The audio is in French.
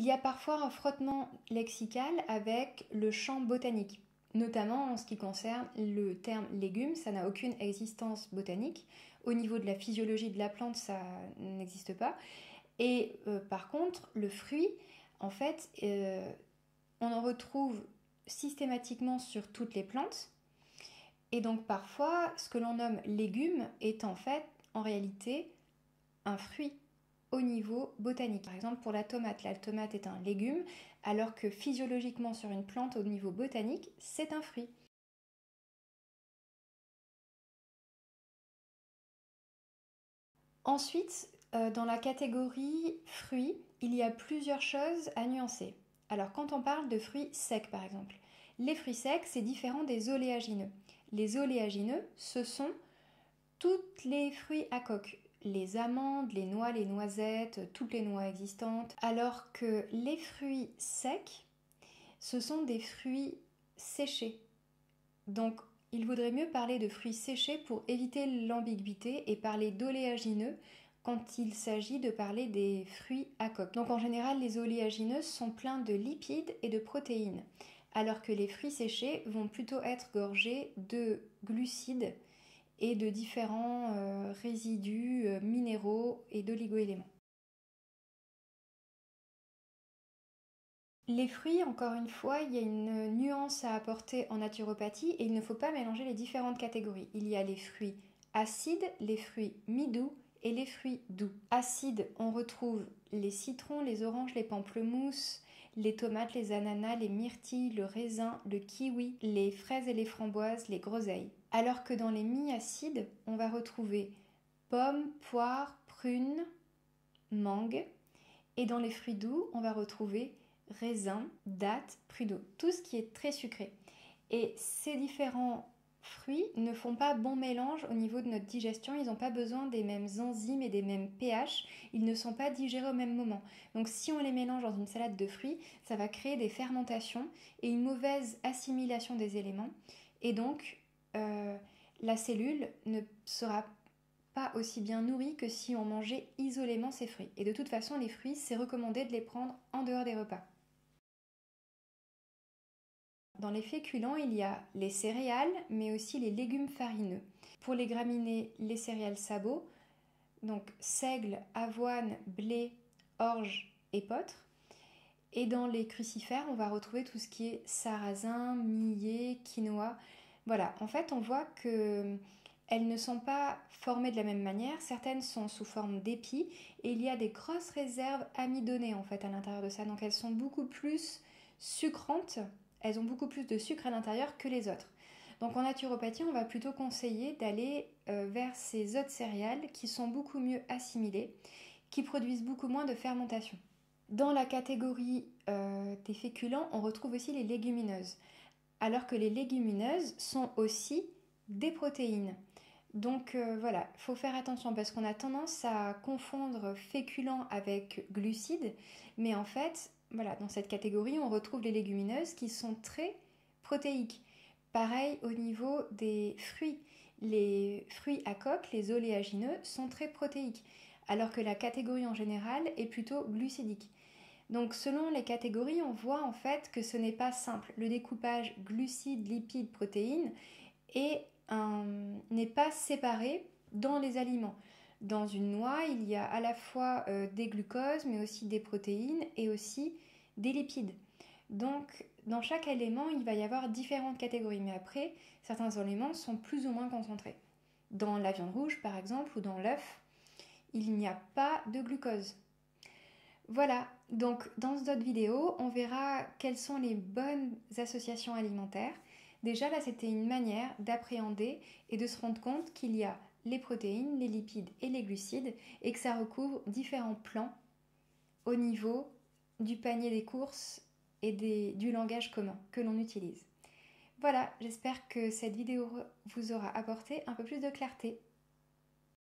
Il y a parfois un frottement lexical avec le champ botanique, notamment en ce qui concerne le terme légume, ça n'a aucune existence botanique. Au niveau de la physiologie de la plante, ça n'existe pas. Et par contre, le fruit, en fait, on en retrouve systématiquement sur toutes les plantes. Et donc parfois, ce que l'on nomme légume est en fait, en réalité, un fruit au niveau botanique. Par exemple, pour la tomate est un légume, alors que physiologiquement sur une plante, au niveau botanique, c'est un fruit. Ensuite, dans la catégorie fruits, il y a plusieurs choses à nuancer. Alors quand on parle de fruits secs par exemple, les fruits secs c'est différent des oléagineux. Les oléagineux, ce sont tous les fruits à coque, les amandes, les noix, les noisettes, toutes les noix existantes, alors que les fruits secs, ce sont des fruits séchés. Donc il vaudrait mieux parler de fruits séchés pour éviter l'ambiguïté et parler d'oléagineux quand il s'agit de parler des fruits à coque. Donc en général, les oléagineux sont pleins de lipides et de protéines, alors que les fruits séchés vont plutôt être gorgés de glucides et de différents résidus minéraux et d'oligo-éléments. Les fruits, encore une fois, il y a une nuance à apporter en naturopathie et il ne faut pas mélanger les différentes catégories. Il y a les fruits acides, les fruits mi-doux et les fruits doux. Acides, on retrouve les citrons, les oranges, les pamplemousses, les tomates, les ananas, les myrtilles, le raisin, le kiwi, les fraises et les framboises, les groseilles. Alors que dans les mi-acides, on va retrouver pommes, poires, prunes, mangue. Et dans les fruits doux, on va retrouver raisins, dattes, prud'homme, tout ce qui est très sucré. Et ces différents fruits ne font pas bon mélange au niveau de notre digestion, ils n'ont pas besoin des mêmes enzymes et des mêmes pH, ils ne sont pas digérés au même moment. Donc si on les mélange dans une salade de fruits, ça va créer des fermentations et une mauvaise assimilation des éléments. Et donc la cellule ne sera pas aussi bien nourrie que si on mangeait isolément ces fruits. Et de toute façon, les fruits, c'est recommandé de les prendre en dehors des repas. Dans les féculents, il y a les céréales, mais aussi les légumes farineux. Pour les graminées, les céréales sabots, donc seigle, avoine, blé, orge, épeautre. Et dans les crucifères, on va retrouver tout ce qui est sarrasin, millet, quinoa. Voilà, en fait, on voit que elles ne sont pas formées de la même manière. Certaines sont sous forme d'épis et il y a des grosses réserves amidonnées en fait à l'intérieur de ça. Donc elles sont beaucoup plus sucrantes. Elles ont beaucoup plus de sucre à l'intérieur que les autres. Donc en naturopathie, on va plutôt conseiller d'aller vers ces autres céréales qui sont beaucoup mieux assimilées, qui produisent beaucoup moins de fermentation. Dans la catégorie des féculents, on retrouve aussi les légumineuses, alors que les légumineuses sont aussi des protéines. Donc voilà, il faut faire attention parce qu'on a tendance à confondre féculents avec glucides, mais en fait, voilà, dans cette catégorie, on retrouve les légumineuses qui sont très protéiques. Pareil au niveau des fruits. Les fruits à coque, les oléagineux, sont très protéiques, alors que la catégorie en général est plutôt glucidique. Donc selon les catégories, on voit en fait que ce n'est pas simple. Le découpage glucides, lipides, protéines n'est pas séparé dans les aliments. Dans une noix, il y a à la fois des glucoses, mais aussi des protéines et aussi des lipides. Donc dans chaque élément, il va y avoir différentes catégories, mais après, certains éléments sont plus ou moins concentrés. Dans la viande rouge, par exemple, ou dans l'œuf, il n'y a pas de glucose. Voilà, donc dans cette vidéo, on verra quelles sont les bonnes associations alimentaires. Déjà là, c'était une manière d'appréhender et de se rendre compte qu'il y a les protéines, les lipides et les glucides et que ça recouvre différents plans au niveau du panier des courses et du langage commun que l'on utilise. Voilà, j'espère que cette vidéo vous aura apporté un peu plus de clarté.